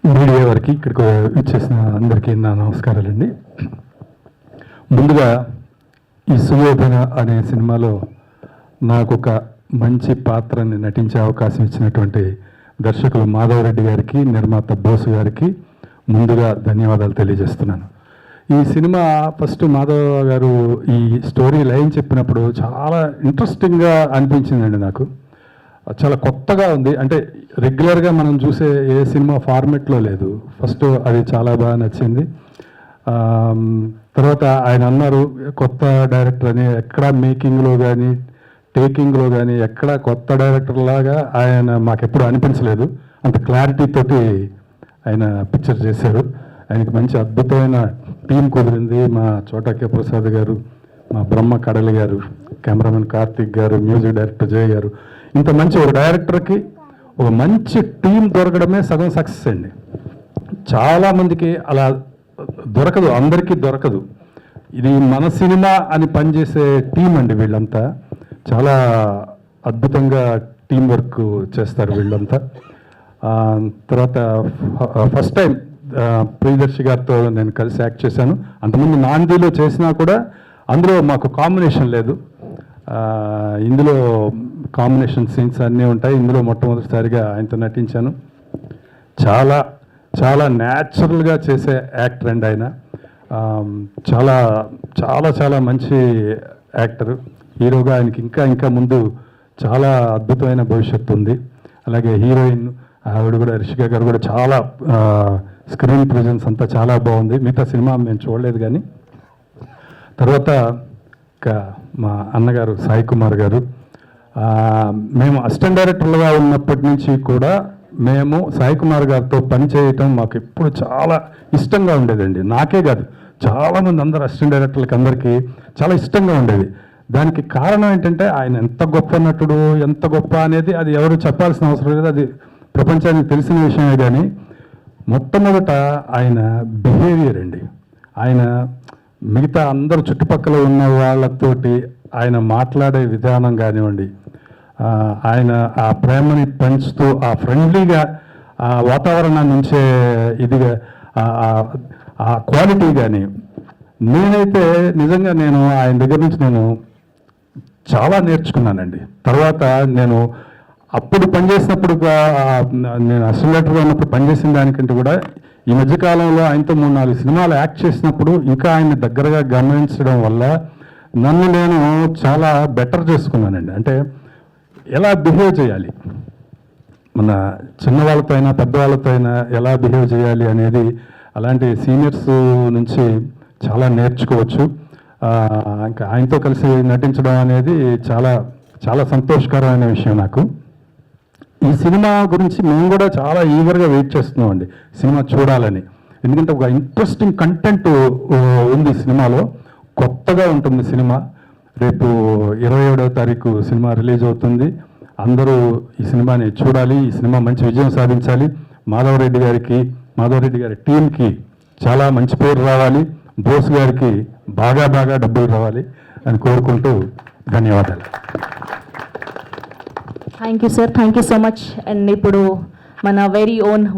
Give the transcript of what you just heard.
Media వారికి ఇక్కడికి ఇచ్చేసిన అందరికీ నా నమస్కారాలండి. ముందుగా ఈ సుయోధన అనే సినిమాలో నాకు ఒక మంచి పాత్రని నటించే అవకాశం ఇచ్చినటువంటి దర్శకులు మాధవరెడ్డి గారికి, నిర్మాత బోసు గారికి ముందుగా ధన్యవాదాలు తెలియజేస్తున్నాను. ఈ సినిమా ఫస్ట్ మాధవ్ గారు ఈ స్టోరీ లైన్ చెప్పినప్పుడు చాలా ఇంట్రెస్టింగ్గా అనిపించిందండి. నాకు చాలా కొత్తగా ఉంది. అంటే రెగ్యులర్గా మనం చూసే ఏ సినిమా ఫార్మెట్లో లేదు. ఫస్ట్ అది చాలా బాగా నచ్చింది. తర్వాత ఆయన అన్నారు కొత్త డైరెక్టర్ అని. ఎక్కడ మేకింగ్లో కానీ టేకింగ్లో కానీ ఎక్కడ కొత్త డైరెక్టర్ లాగా ఆయన మాకెప్పుడు అనిపించలేదు. అంత క్లారిటీ తోటి ఆయన పిక్చర్ చేశారు. ఆయనకి మంచి అద్భుతమైన టీం కుదిరింది. మా చోటా ప్రసాద్ గారు, మా బ్రహ్మ కడలి గారు, కెమెరామెన్ కార్తిక్ గారు, మ్యూజిక్ డైరెక్టర్ జయ గారు, ఇంత మంచి ఒక డైరెక్టర్కి ఒక మంచి టీం దొరకడమే సగం సక్సెస్ అండి. చాలామందికి అలా దొరకదు, అందరికీ దొరకదు. ఇది మన సినిమా అని పనిచేసే టీం అండి. వీళ్ళంతా చాలా అద్భుతంగా టీం వర్క్ చేస్తారు వీళ్ళంతా. తర్వాత ఫస్ట్ టైం ప్రియదర్శి గారితో నేను కలిసి యాక్ట్ చేశాను. అంతకుముందు నాందిలో చేసినా కూడా అందులో మాకు కాంబినేషన్ లేదు. ఇందులో కాంబినేషన్ సీన్స్ అన్నీ ఉంటాయి. ఇందులో మొట్టమొదటిసారిగా ఆయనతో నటించాను. చాలా చాలా న్యాచురల్గా చేసే యాక్టర్ అండి ఆయన. చాలా చాలా చాలా మంచి యాక్టర్. హీరోగా ఆయనకి ఇంకా ఇంకా ముందు చాలా అద్భుతమైన భవిష్యత్తు ఉంది. అలాగే హీరోయిన్ ఆవిడ కూడా, రిషిక గారు కూడా చాలా స్క్రీన్ ప్రెజెన్స్ అంతా చాలా బాగుంది. మిగతా సినిమా మేము చూడలేదు కానీ. తర్వాత ఇంకా మా అన్నగారు సాయి కుమార్ గారు, మేము అసిస్టెంట్ డైరెక్టర్లుగా ఉన్నప్పటి నుంచి కూడా మేము సాయి కుమార్ గారితో పనిచేయటం మాకు ఎప్పుడు చాలా ఇష్టంగా ఉండేదండి. నాకే కాదు, చాలామంది అందరు అసిస్టెంట్ డైరెక్టర్లకి అందరికీ చాలా ఇష్టంగా ఉండేది. దానికి కారణం ఏంటంటే ఆయన ఎంత గొప్ప నటుడు, ఎంత గొప్ప అనేది అది ఎవరు చెప్పాల్సిన అవసరం లేదు, అది ప్రపంచానికి తెలిసిన విషయమే. కానీ మొట్టమొదట ఆయన బిహేవియర్ అండి. ఆయన మిగతా అందరూ చుట్టుపక్కల ఉన్న వాళ్ళతోటి ఆయన మాట్లాడే విధానం కానివ్వండి, ఆయన ఆ ప్రేమని పెంచుతూ ఆ ఫ్రెండ్లీగా ఆ వాతావరణాన్ని ఉంచే ఇదిగా ఆ క్వాలిటీ కానీ, నేనైతే నిజంగా నేను ఆయన దగ్గర నుంచి నేను చాలా నేర్చుకున్నానండి. తర్వాత నేను అప్పుడు పనిచేసినప్పుడు, నేను అసిస్టెంట్గా ఉన్నప్పుడు పనిచేసిన దానికంటే కూడా ఈ మధ్యకాలంలో ఆయనతో 3-4 సినిమాలు యాక్ట్ చేసినప్పుడు ఇంకా ఆయన దగ్గరగా గమనించడం వల్ల నన్ను నేను చాలా బెటర్ చేసుకున్నానండి. అంటే ఎలా బిహేవ్ చేయాలి, మన చిన్నవాళ్ళతో అయినా పెద్దవాళ్ళతో అయినా ఎలా బిహేవ్ చేయాలి అనేది అలాంటి సీనియర్స్ నుంచి చాలా నేర్చుకోవచ్చు. ఇంకా ఆయనతో కలిసి నటించడం అనేది చాలా చాలా సంతోషకరమైన విషయం నాకు. ఈ సినిమా గురించి మేము కూడా చాలా ఈగర్గా వెయిట్ చేస్తున్నామండి సినిమా చూడాలని. ఎందుకంటే ఒక ఇంట్రెస్టింగ్ కంటెంట్ ఉంది సినిమాలో, కొత్తగా ఉంటుంది సినిమా. రేపు 27వ తారీఖు సినిమా రిలీజ్ అవుతుంది. అందరూ ఈ సినిమాని చూడాలి. ఈ సినిమా మంచి విజయం సాధించాలి. మాధవరెడ్డి గారి టీంకి చాలా మంచి పేరు రావాలి. బోస్ గారికి బాగా బాగా డబ్బులు రావాలి అని కోరుకుంటూ ధన్యవాదాలు. Thank you sir, thank you so much. And ఇప్పుడు మన వెరీ ఓన్